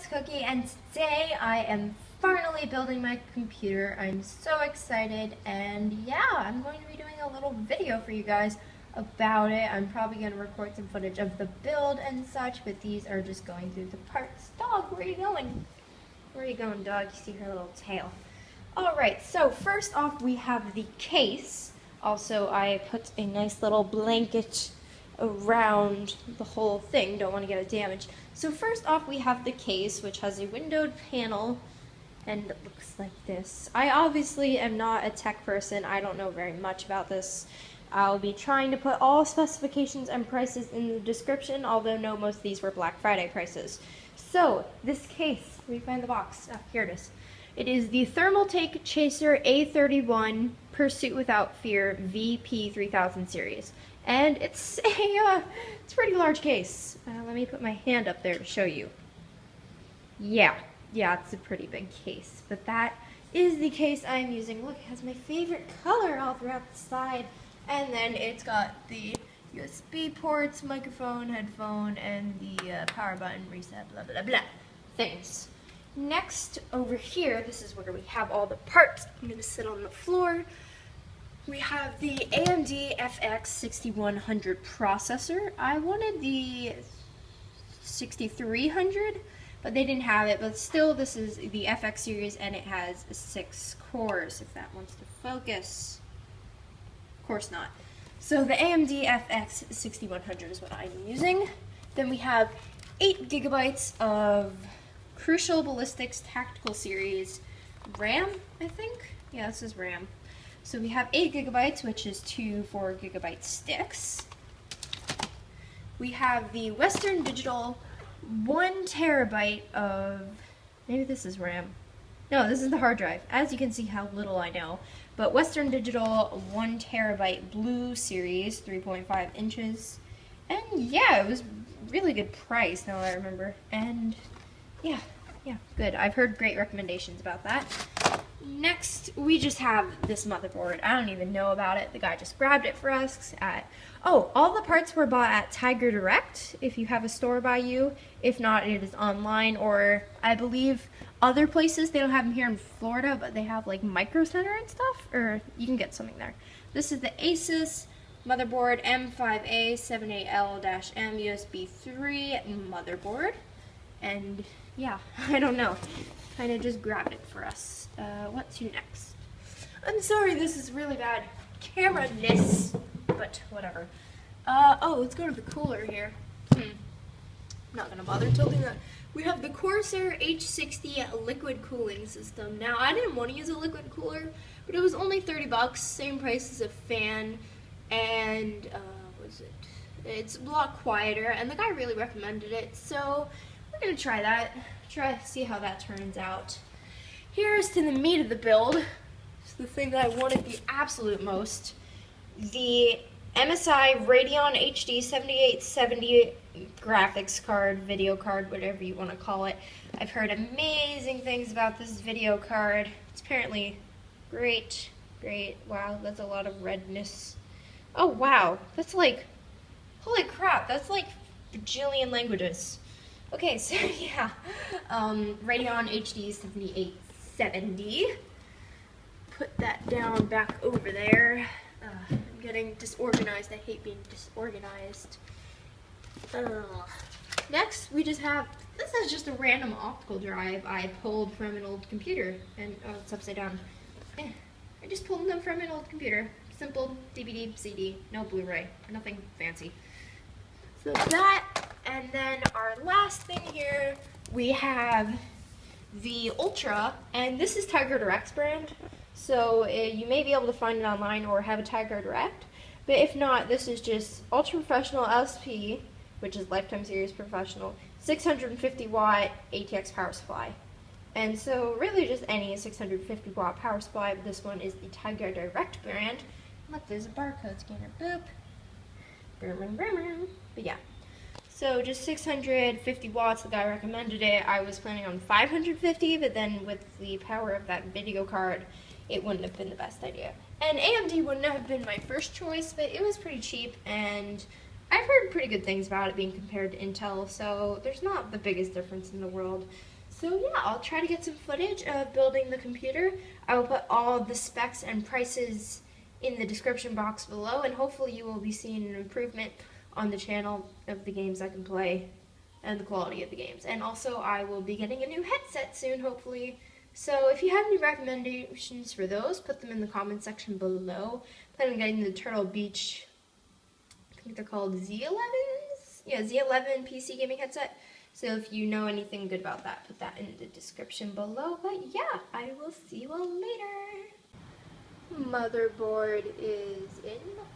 Cookie, and today I am finally building my computer. I'm so excited, and yeah, I'm going to be doing a little video for you guys about it. I'm probably going to record some footage of the build and such, but these are just going through the parts. Dog, where are you going? Where are you going, dog? You see her little tail. Alright, so first off we have the case. Also, I put a nice little blanket around the whole thing, don't want to get it damaged. So first off we have the case, which has a windowed panel, and it looks like this. I obviously am not a tech person, I don't know very much about this. I'll be trying to put all specifications and prices in the description, although no, most of these were Black Friday prices. So, this case, let me find the box. Oh, here it is. It is the Thermaltake Chaser A31 Pursuit Without Fear VP3000 series. And it's a pretty large case. Let me put my hand up there to show you. Yeah, it's a pretty big case. But that is the case I'm using. Look, it has my favorite color all throughout the side. And then it's got the USB ports, microphone, headphone, and the power button, reset, blah, blah, blah things. Next, over here, this is where we have all the parts. I'm going to sit on the floor. We have the AMD FX 6100 processor. I wanted the 6300, but they didn't have it. But still, this is the FX series, and it has 6 cores, if that wants to focus. Of course not. So the AMD FX 6100 is what I'm using. Then we have 8 gigabytes of Crucial Ballistix Tactical Series RAM, I think. Yeah, this is RAM. So we have 8 gigabytes, which is 2 4 gigabyte sticks. We have the Western Digital 1 terabyte of, maybe this is RAM. No, this is the hard drive. As you can see how little I know. But Western Digital 1 terabyte Blue Series, 3.5 inches. And yeah, it was really good price, now I remember. And yeah, good. I've heard great recommendations about that. Next, we just have this motherboard. I don't even know about it. The guy just grabbed it for us at, all the parts were bought at Tiger Direct, if you have a store by you. If not, it is online, or I believe other places. They don't have them here in Florida, but they have like Micro Center and stuff, or you can get something there. This is the ASUS motherboard M5A78L-M USB 3 motherboard. And yeah, I don't know. Kind of just grabbed it for us. What to next? I'm sorry, this is really bad camera-ness, but whatever. Let's go to the cooler here. Not gonna bother tilting that. We have the Corsair H60 liquid cooling system. Now, I didn't want to use a liquid cooler, but it was only 30 bucks, same price as a fan, and what is it? It's a lot quieter, and the guy really recommended it, so we're gonna try that. Try to see how that turns out. Here's to the meat of the build. It's the thing that I wanted the absolute most. The MSI Radeon HD 7870 graphics card, video card, whatever you want to call it. I've heard amazing things about this video card. It's apparently great. Wow, that's a lot of redness. Oh wow, that's like, holy crap, that's like bajillion languages. Okay, so yeah, Radeon HD 7870. Put that down back over there. I'm getting disorganized. I hate being disorganized. Next, we just have, this is just a random optical drive I pulled from an old computer. And, it's upside down. I just pulled them from an old computer. Simple DVD, CD, no Blu-ray, nothing fancy. So that, and then our last thing here, we have the Ultra, and this is Tiger Direct's brand, so you may be able to find it online or have a Tiger Direct, but if not, this is just Ultra Professional SP, which is Lifetime Series Professional, 650 watt ATX power supply. And so really just any 650 watt power supply, but this one is the Tiger Direct brand. Look, there's a barcode scanner, boop. But yeah, so just 650 watts, the guy recommended it. I was planning on 550, but then with the power of that video card, it wouldn't have been the best idea. And AMD wouldn't have been my first choice, but it was pretty cheap, and I've heard pretty good things about it being compared to Intel, so there's not the biggest difference in the world. So yeah, I'll try to get some footage of building the computer. I will put all the specs and prices in the description box below, and hopefully you will be seeing an improvement on the channel of the games I can play and the quality of the games. And also I will be getting a new headset soon, hopefully. So if you have any recommendations for those, put them in the comment section below. Planning on getting the Turtle Beach, I think they're called Z11s? Yeah, Z11 PC gaming headset. So if you know anything good about that, put that in the description below. But yeah, I will see you all later. Motherboard is in.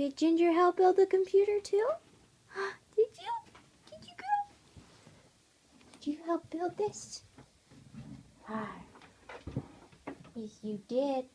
Did Ginger help build the computer too? Did you? Did you go? Did you help build this? Ah, yes, you did.